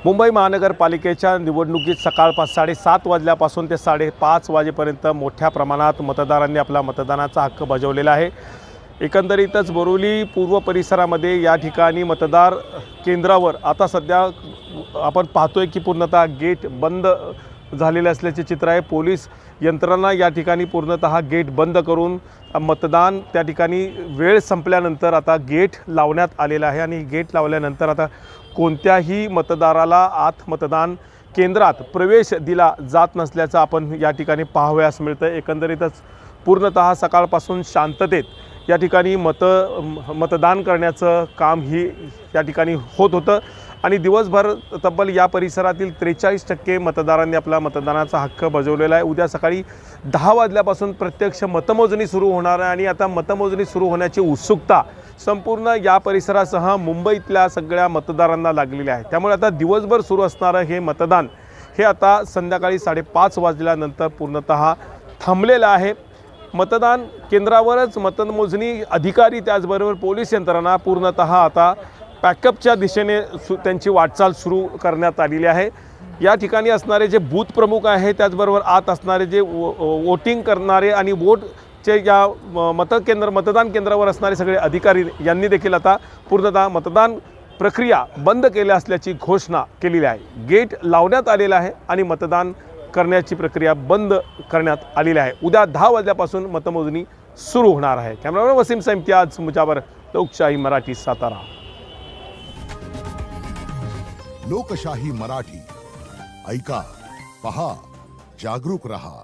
मुंबई महानगरपालिकेच्या निवडणुकीत सकाळ 7:30 वाजल्यापासून ते 5:30 वाजेपर्यंत मोठ्या प्रमाणात मतदारांनी आपला मतदानाचा हक्क बजावलेला आहे। एकंदरीतच बोरिवली पूर्व परिसरामध्ये या ठिकाणी मतदार केंद्रावर आता सध्या आपण पाहतोय की पूर्णतः गेट बंद झालेले असल्याचे चित्र आहे। पोलीस यंत्रणा या ठिकाणी पूर्णतः गेट बंद करून मतदान त्या ठिकाणी वेळ संपल्यानंतर आता गेट लावण्यात आलेला आहे आणि गेट लावल्यानंतर आता कोणत्याही मतदाराला आत मतदान केंद्रात प्रवेश दिला जात नसल्याचं आपण या ठिकाणी पाहावयास मिळतं। एकंदरीतच पूर्णतः सकाळपासून शांततेत या ठिकाणी मतदान करण्याचं काम ही या ठिकाणी होत होतं आणि दिवसभर तब्बल या परिसरातील 43% मतदारांनी आपला मतदानाचा हक्क बजावलेला आहे। उद्या सकाळी 10 वाजल्यापासून प्रत्यक्ष मतमोजणी सुरू होणार आहे आणि आता मतमोजणी सुरू होण्याची उत्सुकता संपूर्ण या परिसरासह मुंबईतल्या सगळ्या मतदारांना लागलेली आहे। त्यामुळे आता दिवसभर सुरू असणारं हे मतदान हे आता संध्याकाळी 5:30 वाजल्यानंतर पूर्णतः थांबलेलं आहे। मतदान केंद्रावरच मतमोजणी अधिकारी त्याचबरोबर पोलीस यंत्रणा पूर्णतः आता पॅकअपच्या दिशेने त्यांची वाटचाल सुरू करण्यात आलेली आहे। या ठिकाणी असणारे जे बूथ प्रमुख आहे त्याचबरोबर आत असणारे जे वोटिंग करणारे आणि वोटचे या मतदान केंद्रावर असणारे सगळे अधिकारी यांनी देखील आता पूर्णतः मतदान प्रक्रिया बंद केली असल्याची घोषणा केलेली आहे। गेट लावण्यात आलेला आहे आणि मतदान करण्याची प्रक्रिया बंद करण्यात आलेली आहे। उद्या 10 वाजल्यापासून मतमोजणी सुरू होणार आहे। कॅमेरामॅन वसीम इम्तियाज मुजावर, लोकशाही मराठी, सातारा। लोकशाही मराठी ऐका, पहा, जागरूक रहा।